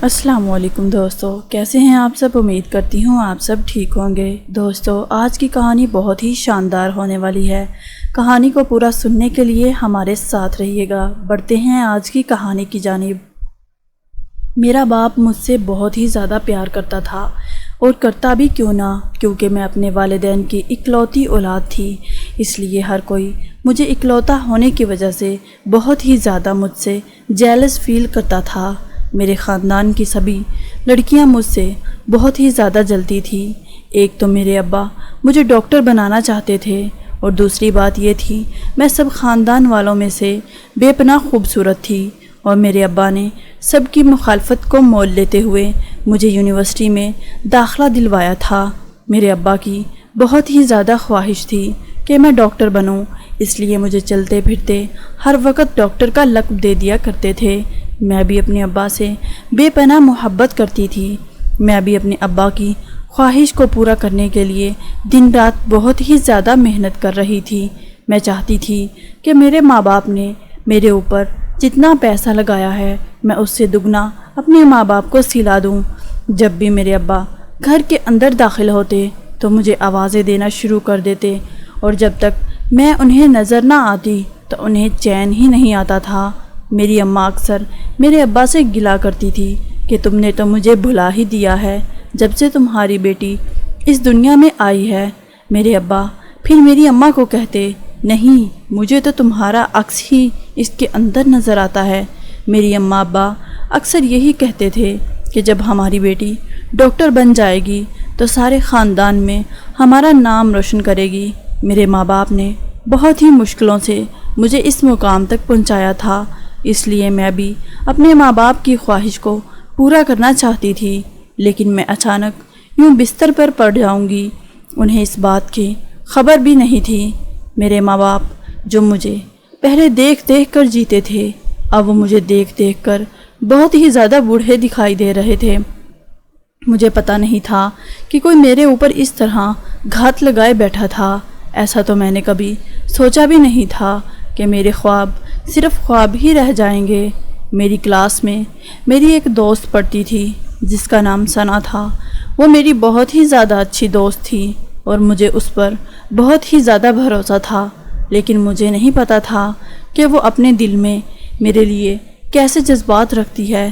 السلام علیکم دوستو، کیسے ہیں آپ سب؟ امید کرتی ہوں آپ سب ٹھیک ہوں گے۔ دوستو، آج کی کہانی بہت ہی شاندار ہونے والی ہے۔ کہانی کو پورا سننے کے لیے ہمارے ساتھ رہیے گا۔ بڑھتے ہیں آج کی کہانی کی جانب۔ میرا باپ مجھ سے بہت ہی زیادہ پیار کرتا تھا، اور کرتا بھی کیوں نہ، کیونکہ میں اپنے والدین کی اکلوتی اولاد تھی۔ اس لیے ہر کوئی مجھے اکلوتا ہونے کی وجہ سے بہت ہی زیادہ مجھ سے جیلس فیل کرتا تھا۔ میرے خاندان کی سبھی لڑکیاں مجھ سے بہت ہی زیادہ جلتی تھیں۔ ایک تو میرے ابا مجھے ڈاکٹر بنانا چاہتے تھے، اور دوسری بات یہ تھی میں سب خاندان والوں میں سے بے پناہ خوبصورت تھی، اور میرے ابا نے سب کی مخالفت کو مول لیتے ہوئے مجھے یونیورسٹی میں داخلہ دلوایا تھا۔ میرے ابا کی بہت ہی زیادہ خواہش تھی کہ میں ڈاکٹر بنوں، اس لیے مجھے چلتے پھرتے ہر وقت ڈاکٹر کا لقب دے دیا کرتے تھے۔ میں بھی اپنے ابا سے بے پناہ محبت کرتی تھی۔ میں بھی اپنے ابا کی خواہش کو پورا کرنے کے لیے دن رات بہت ہی زیادہ محنت کر رہی تھی۔ میں چاہتی تھی کہ میرے ماں باپ نے میرے اوپر جتنا پیسہ لگایا ہے میں اس سے دگنا اپنے ماں باپ کو سلا دوں۔ جب بھی میرے ابا گھر کے اندر داخل ہوتے تو مجھے آوازیں دینا شروع کر دیتے، اور جب تک میں انہیں نظر نہ آتی تو انہیں چین ہی نہیں آتا تھا۔ میری اماں اکثر میرے ابا سے گلا کرتی تھی کہ تم نے تو مجھے بھلا ہی دیا ہے جب سے تمہاری بیٹی اس دنیا میں آئی ہے۔ میرے ابا پھر میری اماں کو کہتے، نہیں، مجھے تو تمہارا عکس ہی اس کے اندر نظر آتا ہے۔ میری اماں ابا اکثر یہی کہتے تھے کہ جب ہماری بیٹی ڈاکٹر بن جائے گی تو سارے خاندان میں ہمارا نام روشن کرے گی۔ میرے ماں باپ نے بہت ہی مشکلوں سے مجھے اس مقام تک پہنچایا تھا، اس لیے میں بھی اپنے ماں باپ کی خواہش کو پورا کرنا چاہتی تھی۔ لیکن میں اچانک یوں بستر پر پڑ جاؤں گی، انہیں اس بات کی خبر بھی نہیں تھی۔ میرے ماں باپ جو مجھے پہلے دیکھ دیکھ کر جیتے تھے، اب وہ مجھے دیکھ دیکھ کر بہت ہی زیادہ بوڑھے دکھائی دے رہے تھے۔ مجھے پتہ نہیں تھا کہ کوئی میرے اوپر اس طرح گھات لگائے بیٹھا تھا۔ ایسا تو میں نے کبھی سوچا بھی نہیں تھا کہ میرے خواب صرف خواب ہی رہ جائیں گے۔ میری کلاس میں میری ایک دوست پڑھتی تھی جس کا نام ثنا تھا۔ وہ میری بہت ہی زیادہ اچھی دوست تھی، اور مجھے اس پر بہت ہی زیادہ بھروسہ تھا، لیکن مجھے نہیں پتہ تھا کہ وہ اپنے دل میں میرے لیے کیسے جذبات رکھتی ہے۔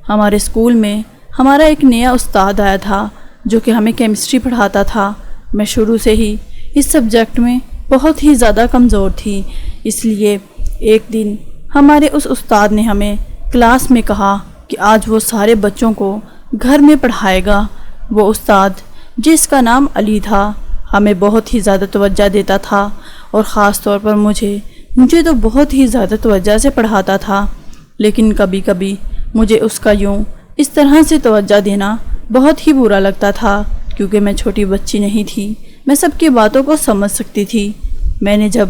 ہمارے اسکول میں ہمارا ایک نیا استاد آیا تھا جو کہ ہمیں کیمسٹری پڑھاتا تھا۔ میں شروع سے ہی اس سبجیکٹ میں بہت ہی زیادہ کمزور تھی، اس لیے ایک دن ہمارے اس استاد نے ہمیں کلاس میں کہا کہ آج وہ سارے بچوں کو گھر میں پڑھائے گا۔ وہ استاد جس کا نام علی تھا ہمیں بہت ہی زیادہ توجہ دیتا تھا، اور خاص طور پر مجھے تو بہت ہی زیادہ توجہ سے پڑھاتا تھا، لیکن کبھی کبھی مجھے اس کا یوں اس طرح سے توجہ دینا بہت ہی برا لگتا تھا، کیونکہ میں چھوٹی بچی نہیں تھی، میں سب کی باتوں کو سمجھ سکتی تھی۔ میں نے جب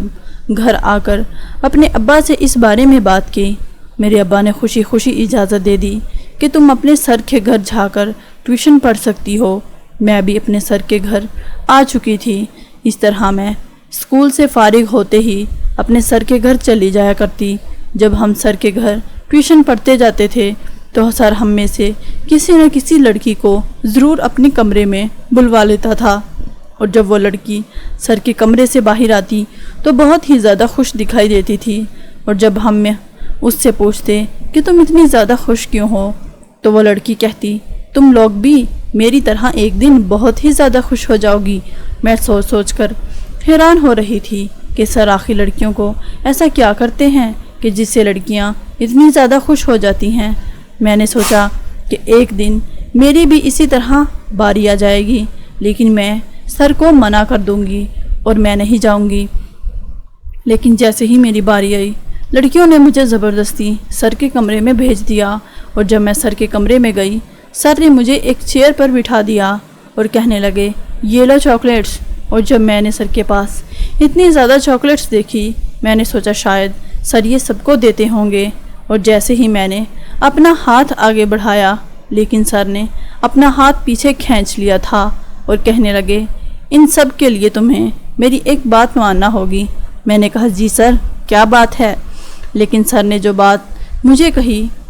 گھر آ کر اپنے ابا سے اس بارے میں بات کی، میرے ابا نے خوشی خوشی اجازت دے دی کہ تم اپنے سر کے گھر جا کر ٹیوشن پڑھ سکتی ہو۔ میں بھی اپنے سر کے گھر آ چکی تھی۔ اس طرح میں اسکول سے فارغ ہوتے ہی اپنے سر کے گھر چلی جایا کرتی۔ جب ہم سر کے گھر ٹیوشن پڑھتے جاتے تھے تو سر ہم میں سے کسی نہ کسی لڑکی کو ضرور اپنے کمرے میں بلوا لیتا تھا، اور جب وہ لڑکی سر کے کمرے سے باہر آتی تو بہت ہی زیادہ خوش دکھائی دیتی تھی، اور جب ہم اس سے پوچھتے کہ تم اتنی زیادہ خوش کیوں ہو تو وہ لڑکی کہتی، تم لوگ بھی میری طرح ایک دن بہت ہی زیادہ خوش ہو جاؤ گی۔ میں سوچ سوچ کر حیران ہو رہی تھی کہ سر آخر لڑکیوں کو ایسا کیا کرتے ہیں کہ جس سے لڑکیاں اتنی زیادہ خوش ہو جاتی ہیں۔ میں نے سوچا کہ ایک دن میری بھی اسی طرح باری آ جائے گی، لیکن میں سر کو منع کر دوں گی اور میں نہیں جاؤں گی۔ لیکن جیسے ہی میری باری آئی، لڑکیوں نے مجھے زبردستی سر کے کمرے میں بھیج دیا، اور جب میں سر کے کمرے میں گئی، سر نے مجھے ایک چیئر پر بٹھا دیا اور کہنے لگے، یہ لو چاکلیٹس۔ اور جب میں نے سر کے پاس اتنی زیادہ چاکلیٹس دیکھی، میں نے سوچا شاید سر یہ سب کو دیتے ہوں گے، اور جیسے ہی میں نے اپنا ہاتھ آگے بڑھایا، لیکن سر نے اپنا ہاتھ پیچھے کھینچ لیا تھا اور کہنے لگے، ان سب کے لیے تمہیں میری ایک بات ماننا ہوگی۔ میں نے کہا، جی سر، کیا بات ہے؟ لیکن سر نے جو بات مجھے کہی